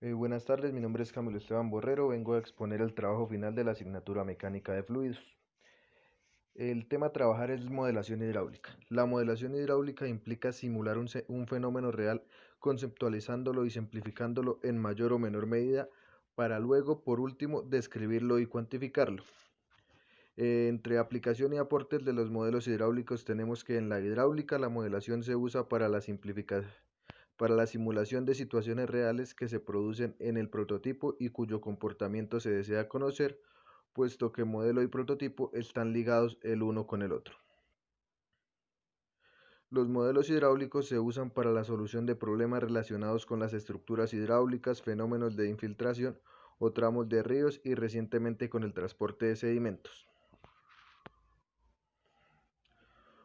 Buenas tardes, mi nombre es Camilo Esteban Borrero, vengo a exponer el trabajo final de la asignatura Mecánica de Fluidos. El tema a trabajar es modelación hidráulica. La modelación hidráulica implica simular un fenómeno real, conceptualizándolo y simplificándolo en mayor o menor medida, para luego, por último, describirlo y cuantificarlo. Entre aplicación y aportes de los modelos hidráulicos tenemos que en la hidráulica la modelación se usa para para la simulación de situaciones reales que se producen en el prototipo y cuyo comportamiento se desea conocer, puesto que modelo y prototipo están ligados el uno con el otro. Los modelos hidráulicos se usan para la solución de problemas relacionados con las estructuras hidráulicas, fenómenos de infiltración o tramos de ríos y recientemente con el transporte de sedimentos.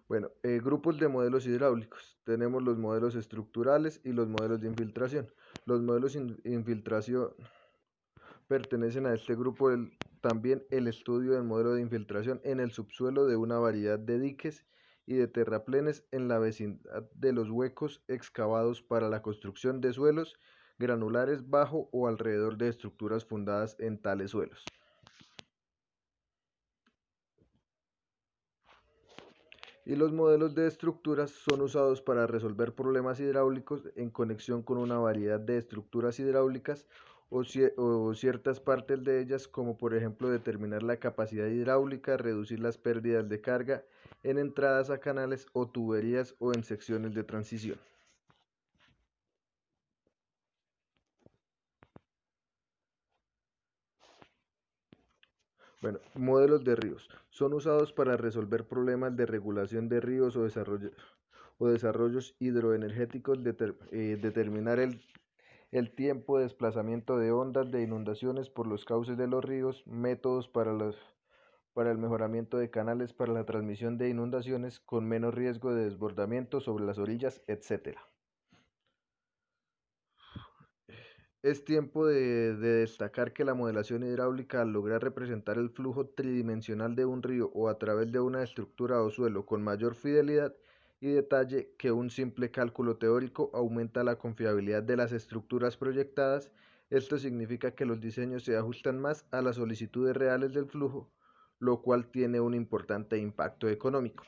Bueno, grupos de modelos hidráulicos. Tenemos los modelos estructurales y los modelos de infiltración. Los modelos de infiltración pertenecen a este grupo también el estudio del modelo de infiltración en el subsuelo de una variedad de diques y de terraplenes en la vecindad de los huecos excavados para la construcción de suelos granulares bajo o alrededor de estructuras fundadas en tales suelos. Y los modelos de estructuras son usados para resolver problemas hidráulicos en conexión con una variedad de estructuras hidráulicas o ciertas partes de ellas, como por ejemplo determinar la capacidad hidráulica, reducir las pérdidas de carga en entradas a canales o tuberías o en secciones de transición. Bueno, modelos de ríos. Son usados para resolver problemas de regulación de ríos o desarrollos hidroenergéticos, determinar el tiempo de desplazamiento de ondas de inundaciones por los cauces de los ríos, métodos para el mejoramiento de canales para la transmisión de inundaciones con menos riesgo de desbordamiento sobre las orillas, etc. Es tiempo de destacar que la modelación hidráulica, al lograr representar el flujo tridimensional de un río o a través de una estructura o suelo con mayor fidelidad y detalle que un simple cálculo teórico, aumenta la confiabilidad de las estructuras proyectadas. Esto significa que los diseños se ajustan más a las solicitudes reales del flujo, lo cual tiene un importante impacto económico.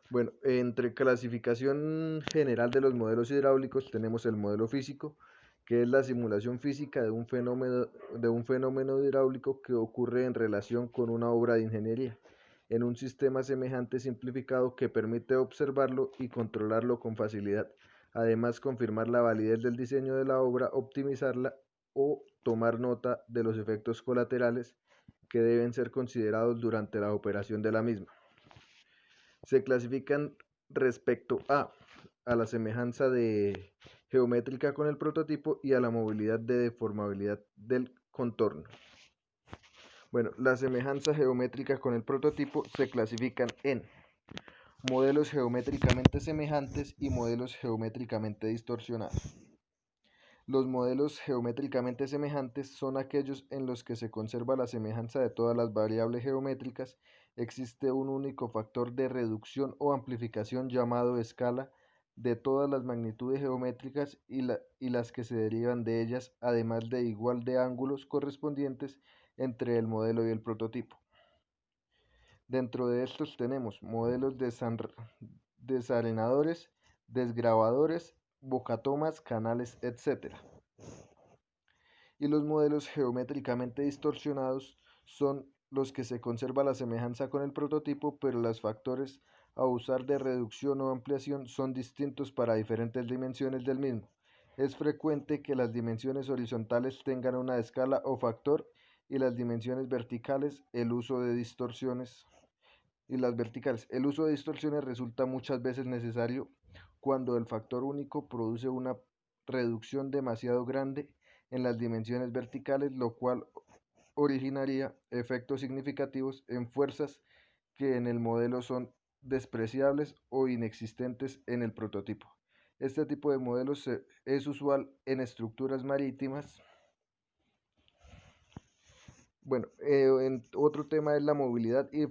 Bueno, entre clasificación general de los modelos hidráulicos tenemos el modelo físico, que es la simulación física de un fenómeno hidráulico que ocurre en relación con una obra de ingeniería, en un sistema semejante simplificado que permite observarlo y controlarlo con facilidad. Además, confirmar la validez del diseño de la obra, optimizarla o tomar nota de los efectos colaterales que deben ser considerados durante la operación de la misma. Se clasifican respecto a la semejanza geométrica con el prototipo y a la movilidad de deformabilidad del contorno. Bueno, la semejanza geométrica con el prototipo se clasifican en modelos geométricamente semejantes y modelos geométricamente distorsionados. Los modelos geométricamente semejantes son aquellos en los que se conserva la semejanza de todas las variables geométricas, existe un único factor de reducción o amplificación llamado escala de todas las magnitudes geométricas y las que se derivan de ellas, además de igual de ángulos correspondientes entre el modelo y el prototipo. Dentro de estos tenemos modelos desarenadores, desgravadores, bocatomas, canales, etc. Y los modelos geométricamente distorsionados son los que se conserva la semejanza con el prototipo, pero los factores a usar de reducción o ampliación son distintos para diferentes dimensiones del mismo. Es frecuente que las dimensiones horizontales tengan una escala o factor y las dimensiones verticales el uso de distorsiones y las verticales. El uso de distorsiones resulta muchas veces necesario cuando el factor único produce una reducción demasiado grande en las dimensiones verticales, lo cual originaría efectos significativos en fuerzas que en el modelo son despreciables o inexistentes en el prototipo. Este tipo de modelos es usual en estructuras marítimas. Bueno, otro tema es la movilidad y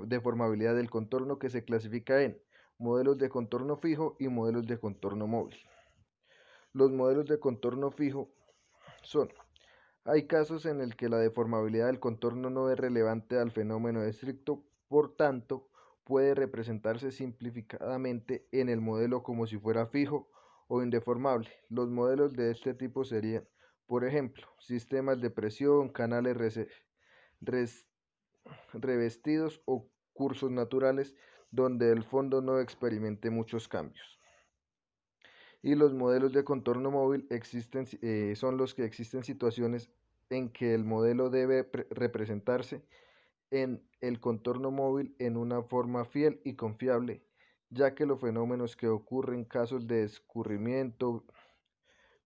deformabilidad del contorno, que se clasifica en modelos de contorno fijo y modelos de contorno móvil. Los modelos de contorno fijo son: hay casos en el que la deformabilidad del contorno no es relevante al fenómeno estricto, por tanto, puede representarse simplificadamente en el modelo como si fuera fijo o indeformable. Los modelos de este tipo serían, por ejemplo, sistemas de presión, canales res- revestidos o cursos naturales donde el fondo no experimente muchos cambios. Y los modelos de contorno móvil son los que existen situaciones en que el modelo debe representarse en el contorno móvil en una forma fiel y confiable, ya que los fenómenos que ocurren en casos de escurrimiento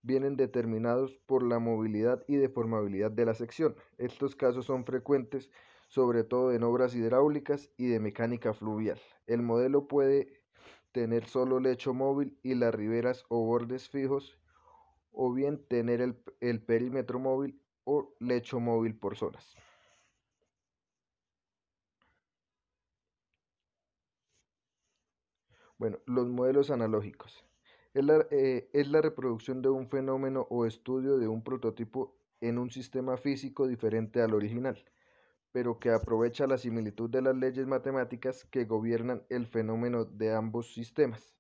vienen determinados por la movilidad y deformabilidad de la sección. Estos casos son frecuentes, sobre todo en obras hidráulicas y de mecánica fluvial. El modelo puede tener solo lecho móvil y las riberas o bordes fijos, o bien tener el perímetro móvil o lecho móvil por zonas. Bueno, los modelos analógicos. Es la reproducción de un fenómeno o estudio de un prototipo en un sistema físico diferente al original, pero que aprovecha la similitud de las leyes matemáticas que gobiernan el fenómeno de ambos sistemas.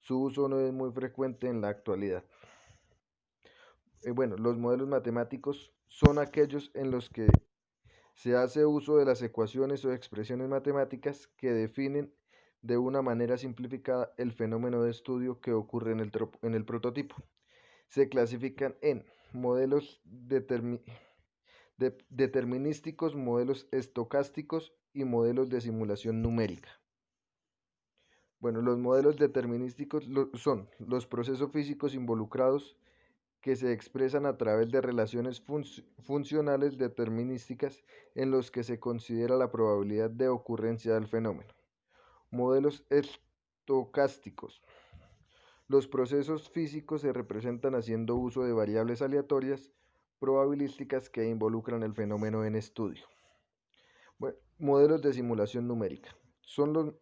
Su uso no es muy frecuente en la actualidad. Bueno, los modelos matemáticos son aquellos en los que se hace uso de las ecuaciones o expresiones matemáticas que definen de una manera simplificada el fenómeno de estudio que ocurre en el prototipo. Se clasifican en modelos determinísticos, modelos estocásticos y modelos de simulación numérica. Bueno, los modelos determinísticos son los procesos físicos involucrados que se expresan a través de relaciones funcionales determinísticas en los que se considera la probabilidad de ocurrencia del fenómeno. Modelos estocásticos. Los procesos físicos se representan haciendo uso de variables aleatorias probabilísticas que involucran el fenómeno en estudio. Bueno, modelos de simulación numérica. Son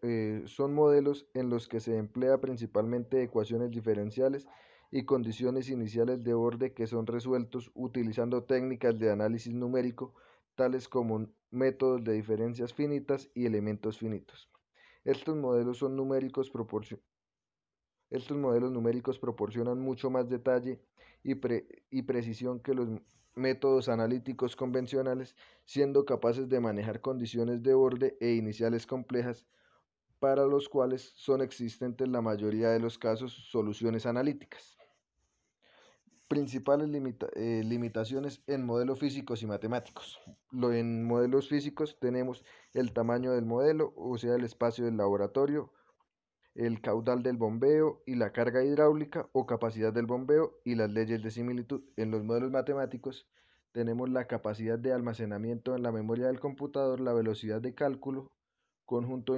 modelos en los que se emplea principalmente ecuaciones diferenciales y condiciones iniciales de borde que son resueltos utilizando técnicas de análisis numérico, tales como métodos de diferencias finitas y elementos finitos. Estos modelos son numéricos Estos modelos numéricos proporcionan mucho más detalle y precisión que los métodos analíticos convencionales, siendo capaces de manejar condiciones de borde e iniciales complejas, para los cuales son existentes en la mayoría de los casos soluciones analíticas. Principales limitaciones en modelos físicos y matemáticos. En modelos físicos tenemos el tamaño del modelo, o sea, el espacio del laboratorio, el caudal del bombeo y la carga hidráulica o capacidad del bombeo y las leyes de similitud. En los modelos matemáticos tenemos la capacidad de almacenamiento en la memoria del computador, la velocidad de cálculo,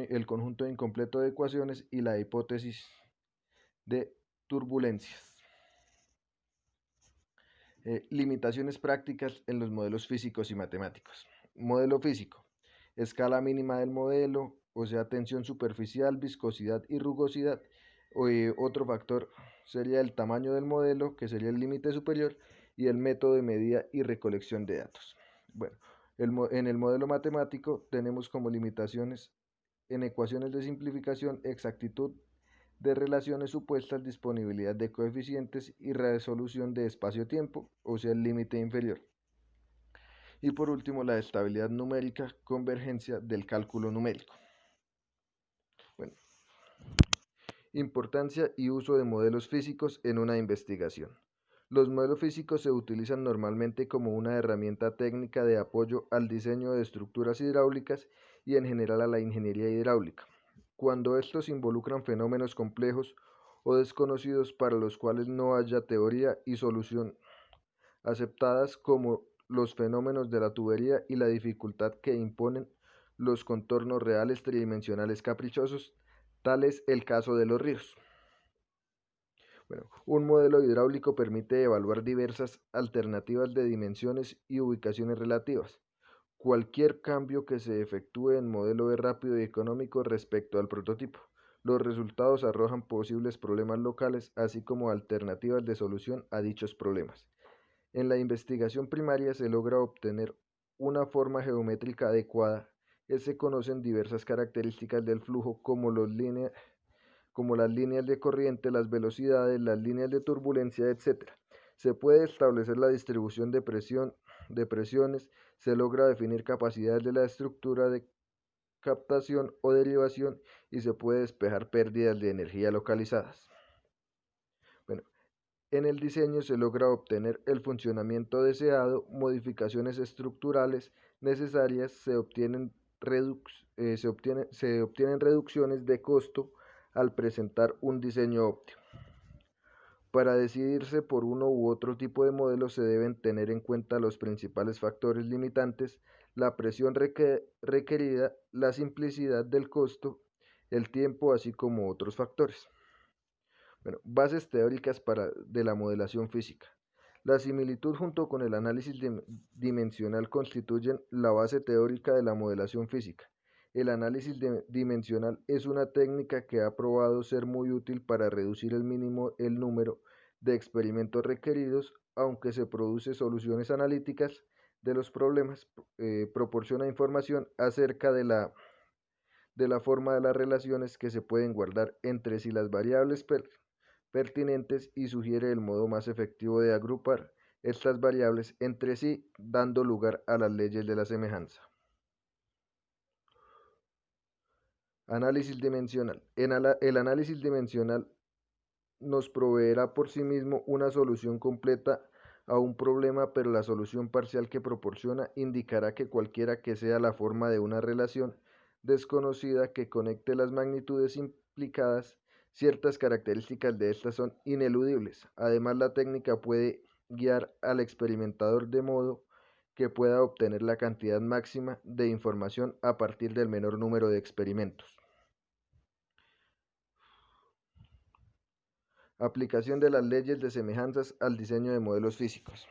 el conjunto incompleto de ecuaciones y la hipótesis de turbulencias. Limitaciones prácticas en los modelos físicos y matemáticos. Modelo físico. Escala mínima del modelo, o sea, tensión superficial, viscosidad y rugosidad. Otro factor sería el tamaño del modelo, que sería el límite superior, y el método de medida y recolección de datos. Bueno, en el modelo matemático tenemos como limitaciones en ecuaciones de simplificación, exactitud de relaciones supuestas, disponibilidad de coeficientes y resolución de espacio-tiempo, o sea, el límite inferior. Y por último, la estabilidad numérica, convergencia del cálculo numérico. Bueno, importancia y uso de modelos físicos en una investigación. Los modelos físicos se utilizan normalmente como una herramienta técnica de apoyo al diseño de estructuras hidráulicas y en general a la ingeniería hidráulica, cuando estos involucran fenómenos complejos o desconocidos para los cuales no haya teoría y solución aceptadas, como los fenómenos de la tubería y la dificultad que imponen los contornos reales tridimensionales caprichosos, tal es el caso de los ríos. Bueno, un modelo hidráulico permite evaluar diversas alternativas de dimensiones y ubicaciones relativas. Cualquier cambio que se efectúe en modelo es rápido y económico respecto al prototipo. Los resultados arrojan posibles problemas locales, así como alternativas de solución a dichos problemas. En la investigación primaria se logra obtener una forma geométrica adecuada. Se conocen diversas características del flujo como las líneas de corriente, las velocidades, las líneas de turbulencia, etc. Se puede establecer la distribución de presiones, se logra definir capacidades de la estructura de captación o derivación y se puede despejar pérdidas de energía localizadas. Bueno, en el diseño se logra obtener el funcionamiento deseado, modificaciones estructurales necesarias, se obtienen reducciones de costo al presentar un diseño óptimo. Para decidirse por uno u otro tipo de modelo se deben tener en cuenta los principales factores limitantes, la presión requerida, la simplicidad del costo, el tiempo, así como otros factores. Bueno, bases teóricas de la modelación física. La similitud junto con el análisis dimensional constituyen la base teórica de la modelación física. El análisis dimensional es una técnica que ha probado ser muy útil para reducir el número de experimentos requeridos, aunque se produce soluciones analíticas de los problemas, proporciona información acerca de la forma de las relaciones que se pueden guardar entre sí las variables pertinentes y sugiere el modo más efectivo de agrupar estas variables entre sí, dando lugar a las leyes de la semejanza. Análisis dimensional. El análisis dimensional nos proveerá por sí mismo una solución completa a un problema, pero la solución parcial que proporciona indicará que cualquiera que sea la forma de una relación desconocida que conecte las magnitudes implicadas, ciertas características de estas son ineludibles. Además, la técnica puede guiar al experimentador de modo que pueda obtener la cantidad máxima de información a partir del menor número de experimentos. Aplicación de las leyes de semejanzas al diseño de modelos físicos.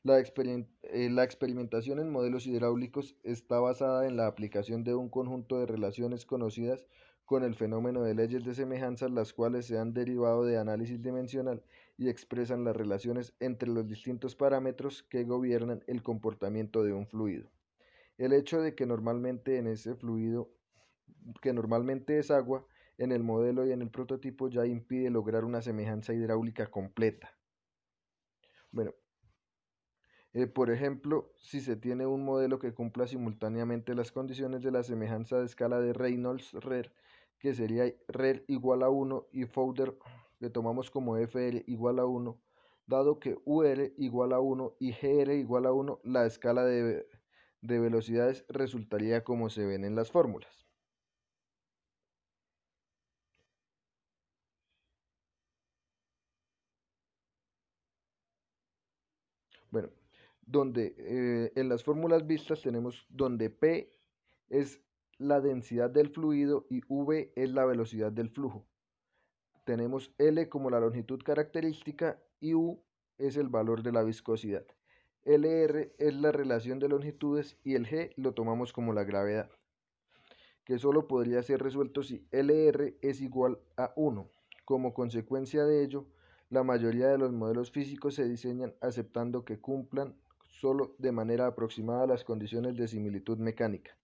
La experimentación en modelos hidráulicos está basada en la aplicación de un conjunto de relaciones conocidas con el fenómeno de leyes de semejanza, las cuales se han derivado de análisis dimensional y expresan las relaciones entre los distintos parámetros que gobiernan el comportamiento de un fluido. El hecho de que normalmente en ese fluido, que normalmente es agua, en el modelo y en el prototipo ya impide lograr una semejanza hidráulica completa. Bueno, por ejemplo, si se tiene un modelo que cumpla simultáneamente las condiciones de la semejanza de escala de Reynolds-Rehr, que sería Rehr igual a 1 y Fowler, que tomamos como FR igual a 1, dado que UR igual a 1 y GR igual a 1, la escala de velocidades resultaría como se ven en las fórmulas. Bueno, en las fórmulas vistas tenemos donde P es la densidad del fluido y V es la velocidad del flujo. Tenemos L como la longitud característica y U es el valor de la viscosidad. LR es la relación de longitudes y el G lo tomamos como la gravedad, que solo podría ser resuelto si LR es igual a 1. Como consecuencia de ello, la mayoría de los modelos físicos se diseñan aceptando que cumplan solo de manera aproximada las condiciones de similitud mecánica.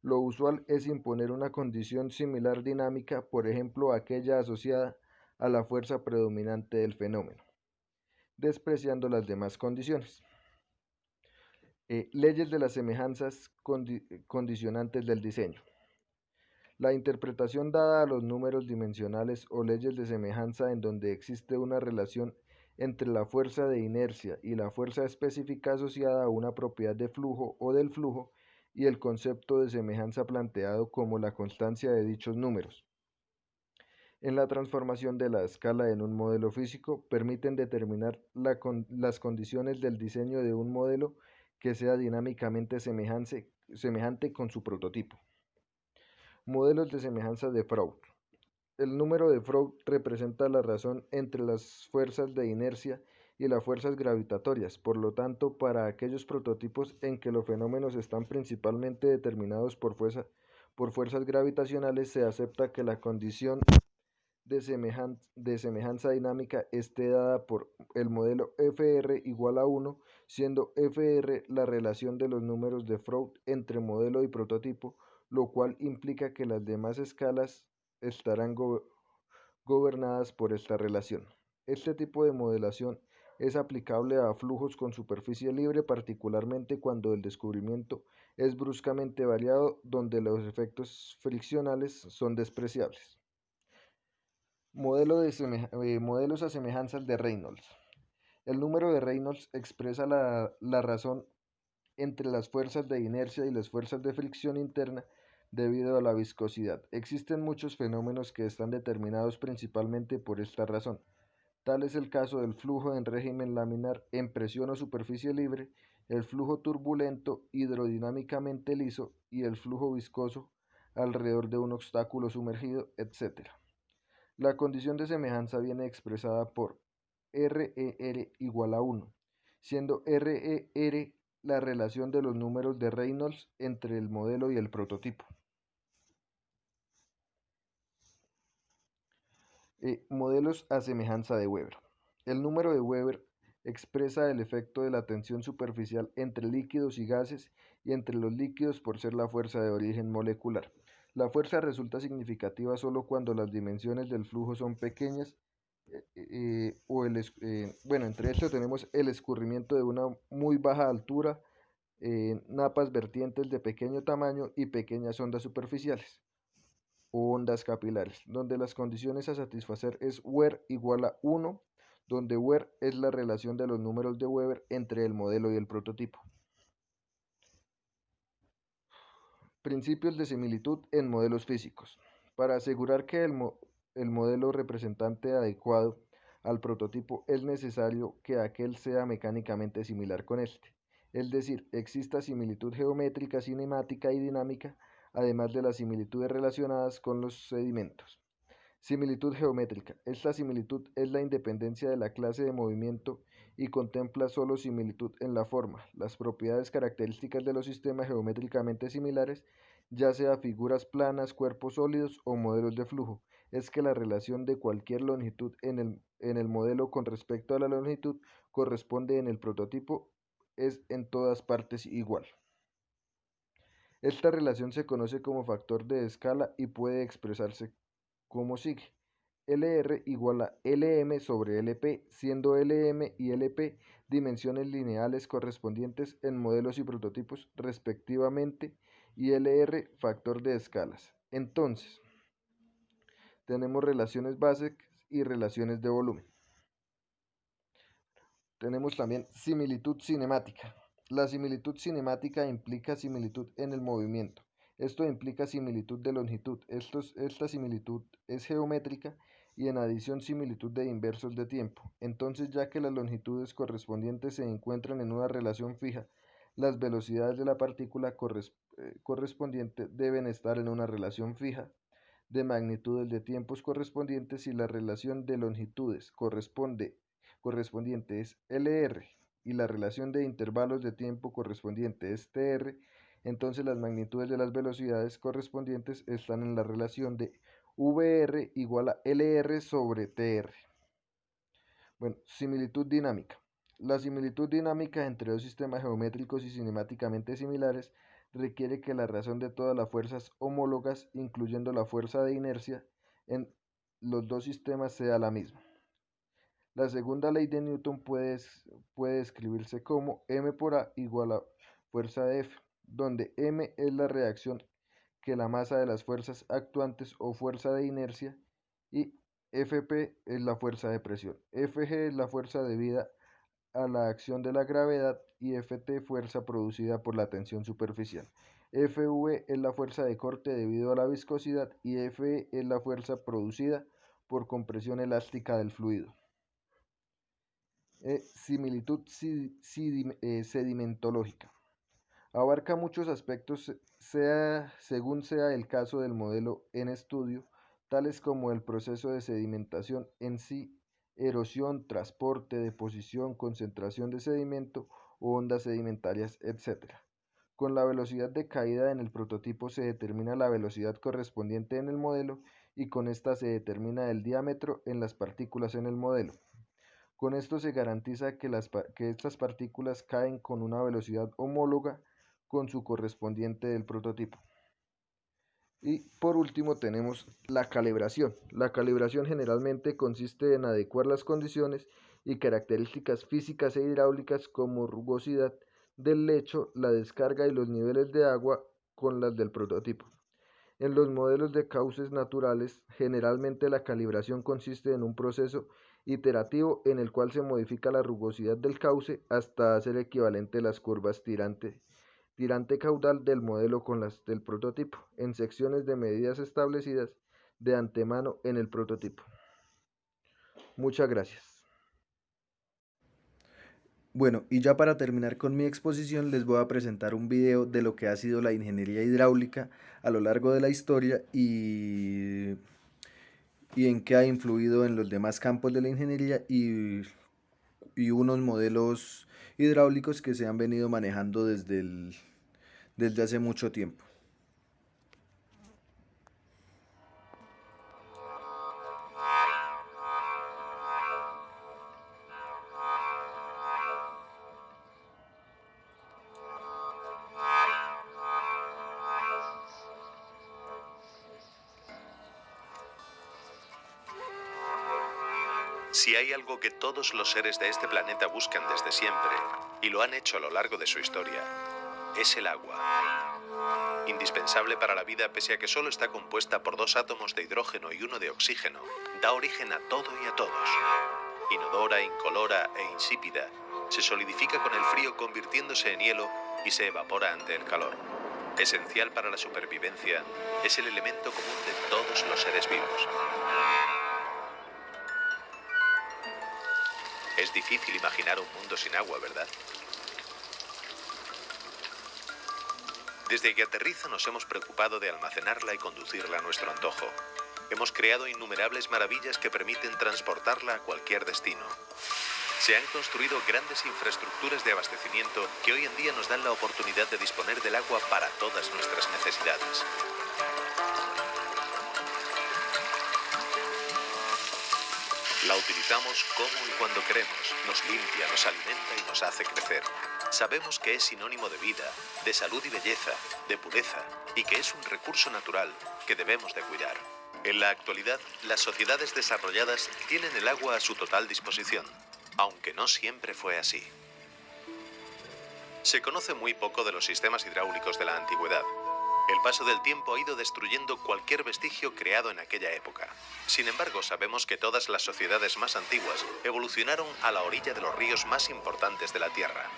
Lo usual es imponer una condición similar dinámica, por ejemplo aquella asociada a la fuerza predominante del fenómeno, despreciando las demás condiciones. Leyes de las semejanzas condicionantes del diseño. La interpretación dada a los números dimensionales o leyes de semejanza en donde existe una relación entre la fuerza de inercia y la fuerza específica asociada a una propiedad de flujo o del flujo y el concepto de semejanza planteado como la constancia de dichos números. En la transformación de la escala en un modelo físico permiten determinar las condiciones del diseño de un modelo que sea dinámicamente semejante con su prototipo. Modelos de semejanza de Freud. El número de Freud representa la razón entre las fuerzas de inercia y las fuerzas gravitatorias. Por lo tanto, para aquellos prototipos en que los fenómenos están principalmente determinados por por fuerzas gravitacionales, se acepta que la condición de semejanza dinámica esté dada por el modelo Fr igual a 1, siendo Fr la relación de los números de Freud entre modelo y prototipo, lo cual implica que las demás escalas estarán gobernadas por esta relación. Este tipo de modelación es aplicable a flujos con superficie libre, particularmente cuando el descubrimiento es bruscamente variado, donde los efectos friccionales son despreciables. Modelos a semejanzas de Reynolds. El número de Reynolds expresa la razón entre las fuerzas de inercia y las fuerzas de fricción interna debido a la viscosidad. Existen muchos fenómenos que están determinados principalmente por esta razón. Tal es el caso del flujo en régimen laminar en presión o superficie libre, el flujo turbulento hidrodinámicamente liso y el flujo viscoso alrededor de un obstáculo sumergido, etc. La condición de semejanza viene expresada por RER igual a 1, siendo RER la relación de los números de Reynolds entre el modelo y el prototipo. Modelos a semejanza de Weber. El número de Weber expresa el efecto de la tensión superficial entre líquidos y gases y entre los líquidos por ser la fuerza de origen molecular. La fuerza resulta significativa solo cuando las dimensiones del flujo son pequeñas entre esto tenemos el escurrimiento de una muy baja altura, napas vertientes de pequeño tamaño y pequeñas ondas superficiales o ondas capilares, donde las condiciones a satisfacer es Weber igual a 1, donde Weber es la relación de los números de Weber entre el modelo y el prototipo. Principios de similitud en modelos físicos. Para asegurar que el modelo representante adecuado al prototipo es necesario que aquel sea mecánicamente similar con este, es decir, exista similitud geométrica, cinemática y dinámica, además de las similitudes relacionadas con los sedimentos. Similitud geométrica. Esta similitud es la independencia de la clase de movimiento y contempla solo similitud en la forma, las propiedades características de los sistemas geométricamente similares, ya sea figuras planas, cuerpos sólidos o modelos de flujo. Es que la relación de cualquier longitud en el modelo con respecto a la longitud corresponde en el prototipo es en todas partes igual. Esta relación se conoce como factor de escala y puede expresarse como sigue. LR igual a LM sobre LP, siendo LM y LP dimensiones lineales correspondientes en modelos y prototipos respectivamente y LR factor de escalas. Entonces, tenemos relaciones básicas y relaciones de volumen. Tenemos también similitud cinemática. La similitud cinemática implica similitud en el movimiento. Esto implica similitud de longitud. Esta similitud es geométrica y en adición similitud de inversos de tiempo. Entonces, ya que las longitudes correspondientes se encuentran en una relación fija, las velocidades de la partícula correspondiente deben estar en una relación fija de magnitudes de tiempos correspondientes y la relación de longitudes correspondiente es LR y la relación de intervalos de tiempo correspondiente es TR, entonces las magnitudes de las velocidades correspondientes están en la relación de VR igual a LR sobre TR. Bueno, similitud dinámica. La similitud dinámica entre dos sistemas geométricos y cinemáticamente similares requiere que la razón de todas las fuerzas homólogas, incluyendo la fuerza de inercia, en los dos sistemas sea la misma. La segunda ley de Newton puede escribirse como m por a igual a fuerza de F, donde m es la reacción que la masa de las fuerzas actuantes o fuerza de inercia y Fp es la fuerza de presión. Fg es la fuerza debida a la acción de la gravedad y Ft fuerza producida por la tensión superficial. Fv es la fuerza de corte debido a la viscosidad y Fe es la fuerza producida por compresión elástica del fluido. Similitud sedimentológica. Abarca muchos aspectos según sea el caso del modelo en estudio, tales como el proceso de sedimentación en sí, erosión, transporte, deposición, concentración de sedimento o ondas sedimentarias, etc. Con la velocidad de caída en el prototipo se determina la velocidad correspondiente en el modelo y con esta se determina el diámetro en las partículas en el modelo. Con esto se garantiza que estas partículas caen con una velocidad homóloga con su correspondiente del prototipo. Y por último tenemos la calibración. La calibración generalmente consiste en adecuar las condiciones y características físicas e hidráulicas como rugosidad del lecho, la descarga y los niveles de agua con las del prototipo. En los modelos de cauces naturales, generalmente la calibración consiste en un proceso iterativo en el cual se modifica la rugosidad del cauce hasta hacer equivalente las curvas tirante caudal del modelo con las del prototipo, en secciones de medidas establecidas de antemano en el prototipo. Muchas gracias. Bueno, y ya para terminar con mi exposición les voy a presentar un video de lo que ha sido la ingeniería hidráulica a lo largo de la historia y en qué ha influido en los demás campos de la ingeniería y unos modelos hidráulicos que se han venido manejando desde hace mucho tiempo. Si hay algo que todos los seres de este planeta buscan desde siempre, y lo han hecho a lo largo de su historia, es el agua. Indispensable para la vida pese a que solo está compuesta por 2 átomos de hidrógeno y 1 de oxígeno, da origen a todo y a todos. Inodora, incolora e insípida, se solidifica con el frío convirtiéndose en hielo y se evapora ante el calor. Esencial para la supervivencia, es el elemento común de todos los seres vivos. Es difícil imaginar un mundo sin agua, ¿verdad? Desde que aterriza nos hemos preocupado de almacenarla y conducirla a nuestro antojo. Hemos creado innumerables maravillas que permiten transportarla a cualquier destino. Se han construido grandes infraestructuras de abastecimiento que hoy en día nos dan la oportunidad de disponer del agua para todas nuestras necesidades. La utilizamos como y cuando queremos, nos limpia, nos alimenta y nos hace crecer. Sabemos que es sinónimo de vida, de salud y belleza, de pureza, y que es un recurso natural que debemos de cuidar. En la actualidad, las sociedades desarrolladas tienen el agua a su total disposición, aunque no siempre fue así. Se conoce muy poco de los sistemas hidráulicos de la antigüedad. El paso del tiempo ha ido destruyendo cualquier vestigio creado en aquella época. Sin embargo, sabemos que todas las sociedades más antiguas evolucionaron a la orilla de los ríos más importantes de la Tierra.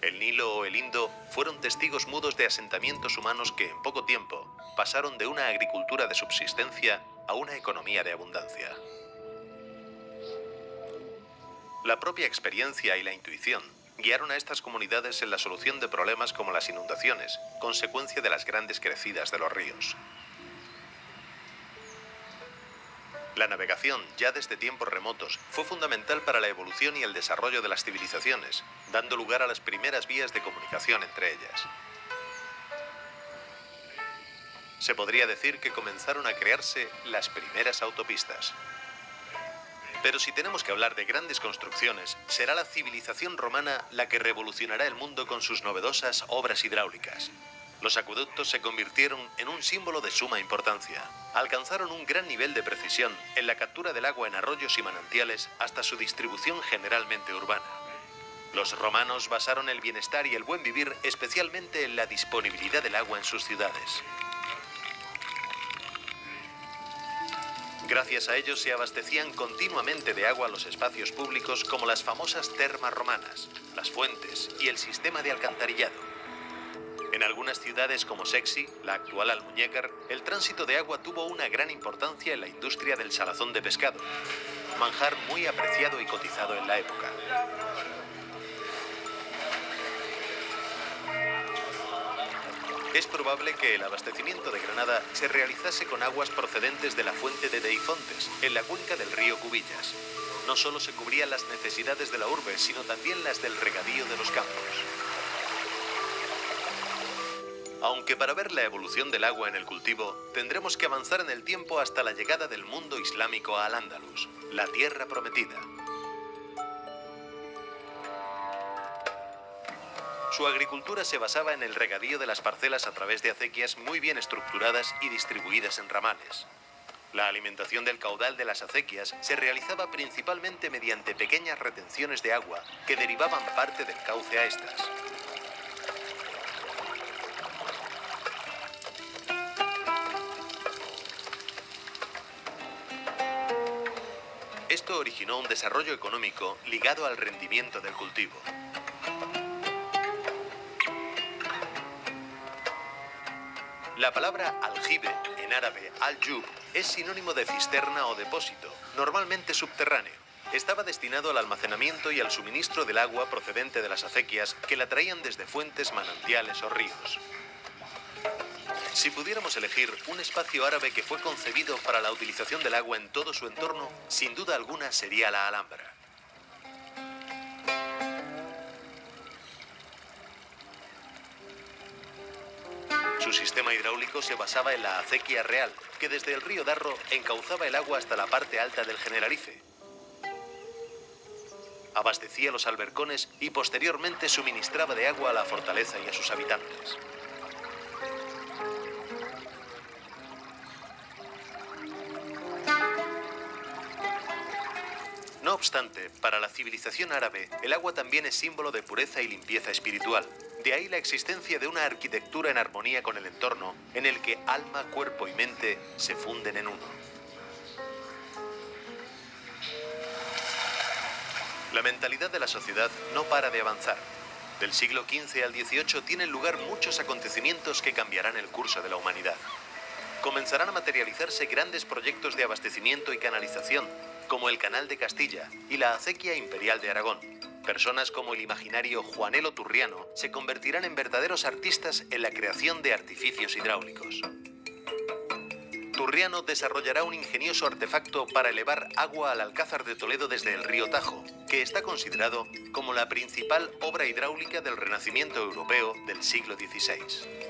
El Nilo o el Indo fueron testigos mudos de asentamientos humanos que en poco tiempo pasaron de una agricultura de subsistencia a una economía de abundancia. La propia experiencia y la intuición guiaron a estas comunidades en la solución de problemas como las inundaciones, consecuencia de las grandes crecidas de los ríos. La navegación, ya desde tiempos remotos, fue fundamental para la evolución y el desarrollo de las civilizaciones, dando lugar a las primeras vías de comunicación entre ellas. Se podría decir que comenzaron a crearse las primeras autopistas. Pero si tenemos que hablar de grandes construcciones, será la civilización romana la que revolucionará el mundo con sus novedosas obras hidráulicas. Los acueductos se convirtieron en un símbolo de suma importancia. Alcanzaron un gran nivel de precisión en la captura del agua en arroyos y manantiales hasta su distribución generalmente urbana. Los romanos basaron el bienestar y el buen vivir especialmente en la disponibilidad del agua en sus ciudades. Gracias a ello se abastecían continuamente de agua los espacios públicos como las famosas termas romanas, las fuentes y el sistema de alcantarillado. En algunas ciudades como Sexi, la actual Almuñécar, el tránsito de agua tuvo una gran importancia en la industria del salazón de pescado, manjar muy apreciado y cotizado en la época. Es probable que el abastecimiento de Granada se realizase con aguas procedentes de la fuente de Deifontes, en la cuenca del río Cubillas. No solo se cubrían las necesidades de la urbe, sino también las del regadío de los campos. Aunque para ver la evolución del agua en el cultivo, tendremos que avanzar en el tiempo hasta la llegada del mundo islámico a Al-Ándalus, la tierra prometida. Su agricultura se basaba en el regadío de las parcelas a través de acequias muy bien estructuradas y distribuidas en ramales. La alimentación del caudal de las acequias se realizaba principalmente mediante pequeñas retenciones de agua que derivaban parte del cauce a estas. Esto originó un desarrollo económico ligado al rendimiento del cultivo. La palabra aljibe, en árabe al-jub, es sinónimo de cisterna o depósito, normalmente subterráneo. Estaba destinado al almacenamiento y al suministro del agua procedente de las acequias que la traían desde fuentes, manantiales o ríos. Si pudiéramos elegir un espacio árabe que fue concebido para la utilización del agua en todo su entorno, sin duda alguna sería la Alhambra. Su sistema hidráulico se basaba en la acequia real, que desde el río Darro encauzaba el agua hasta la parte alta del Generalife. Abastecía los albercones y posteriormente suministraba de agua a la fortaleza y a sus habitantes. No obstante, para la civilización árabe, el agua también es símbolo de pureza y limpieza espiritual. De ahí la existencia de una arquitectura en armonía con el entorno, en el que alma, cuerpo y mente se funden en uno. La mentalidad de la sociedad no para de avanzar. Del siglo XV al XVIII tienen lugar muchos acontecimientos que cambiarán el curso de la humanidad. Comenzarán a materializarse grandes proyectos de abastecimiento y canalización, como el Canal de Castilla y la Acequia Imperial de Aragón. Personas como el imaginario Juanelo Turriano se convertirán en verdaderos artistas en la creación de artificios hidráulicos. Turriano desarrollará un ingenioso artefacto para elevar agua al Alcázar de Toledo desde el río Tajo, que está considerado como la principal obra hidráulica del Renacimiento europeo del siglo XVI.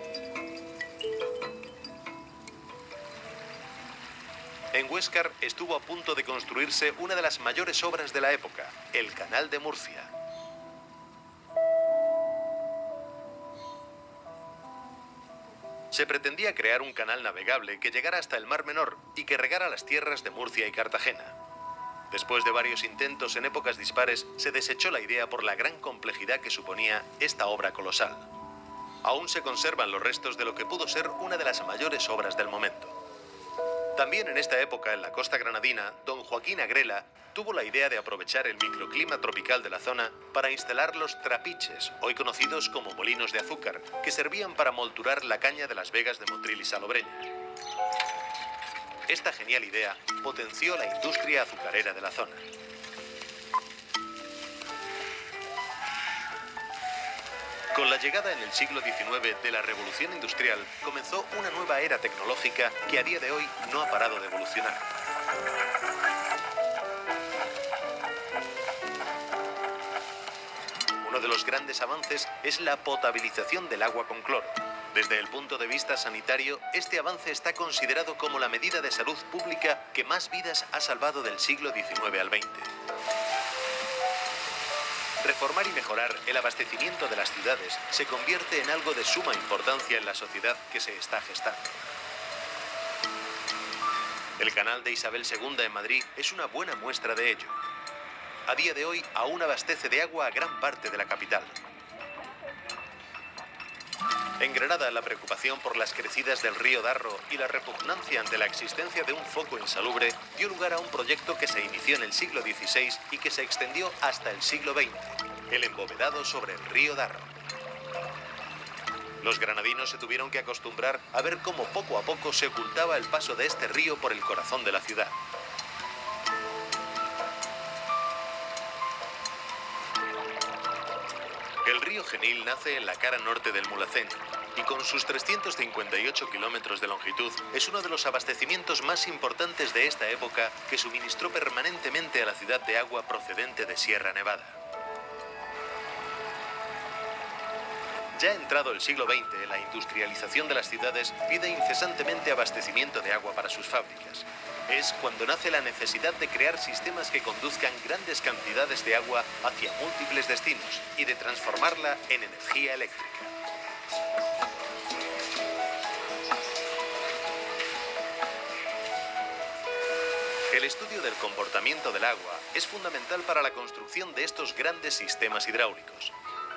En Huéscar estuvo a punto de construirse una de las mayores obras de la época, el Canal de Murcia. Se pretendía crear un canal navegable que llegara hasta el Mar Menor y que regara las tierras de Murcia y Cartagena. Después de varios intentos en épocas dispares, se desechó la idea por la gran complejidad que suponía esta obra colosal. Aún se conservan los restos de lo que pudo ser una de las mayores obras del momento. También en esta época, en la costa granadina, don Joaquín Agrela tuvo la idea de aprovechar el microclima tropical de la zona para instalar los trapiches, hoy conocidos como molinos de azúcar, que servían para molturar la caña de las vegas de Motril y Salobreña. Esta genial idea potenció la industria azucarera de la zona. Con la llegada en el siglo XIX de la Revolución Industrial, comenzó una nueva era tecnológica que a día de hoy no ha parado de evolucionar. Uno de los grandes avances es la potabilización del agua con cloro. Desde el punto de vista sanitario, este avance está considerado como la medida de salud pública que más vidas ha salvado del siglo XIX al XX. Reformar y mejorar el abastecimiento de las ciudades se convierte en algo de suma importancia en la sociedad que se está gestando. El canal de Isabel II en Madrid es una buena muestra de ello. A día de hoy aún abastece de agua a gran parte de la capital. En Granada, la preocupación por las crecidas del río Darro y la repugnancia ante la existencia de un foco insalubre dio lugar a un proyecto que se inició en el siglo XVI y que se extendió hasta el siglo XX, el embovedado sobre el río Darro. Los granadinos se tuvieron que acostumbrar a ver cómo poco a poco se ocultaba el paso de este río por el corazón de la ciudad. El río Genil nace en la cara norte del Mulhacén y con sus 358 kilómetros de longitud es uno de los abastecimientos más importantes de esta época que suministró permanentemente a la ciudad de agua procedente de Sierra Nevada. Ya entrado el siglo XX, la industrialización de las ciudades pide incesantemente abastecimiento de agua para sus fábricas. Es cuando nace la necesidad de crear sistemas que conduzcan grandes cantidades de agua hacia múltiples destinos y de transformarla en energía eléctrica. El estudio del comportamiento del agua es fundamental para la construcción de estos grandes sistemas hidráulicos.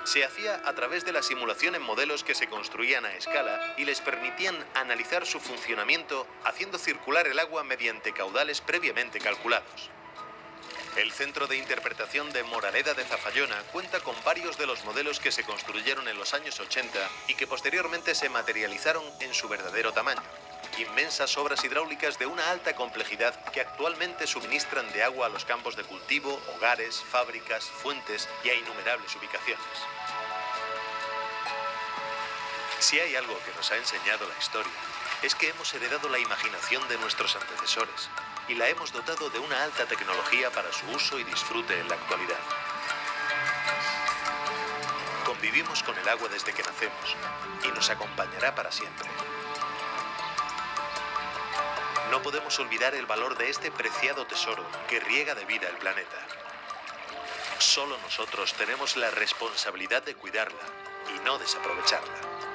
Se hacía a través de la simulación en modelos que se construían a escala y les permitían analizar su funcionamiento haciendo circular el agua mediante caudales previamente calculados. El Centro de Interpretación de Moraleda de Zafallona cuenta con varios de los modelos que se construyeron en los años 80 y que posteriormente se materializaron en su verdadero tamaño. Inmensas obras hidráulicas de una alta complejidad que actualmente suministran de agua a los campos de cultivo, hogares, fábricas, fuentes y a innumerables ubicaciones. Si hay algo que nos ha enseñado la historia, es que hemos heredado la imaginación de nuestros antecesores y la hemos dotado de una alta tecnología para su uso y disfrute en la actualidad. Convivimos con el agua desde que nacemos y nos acompañará para siempre. No podemos olvidar el valor de este preciado tesoro que riega de vida el planeta. Solo nosotros tenemos la responsabilidad de cuidarla y no desaprovecharla.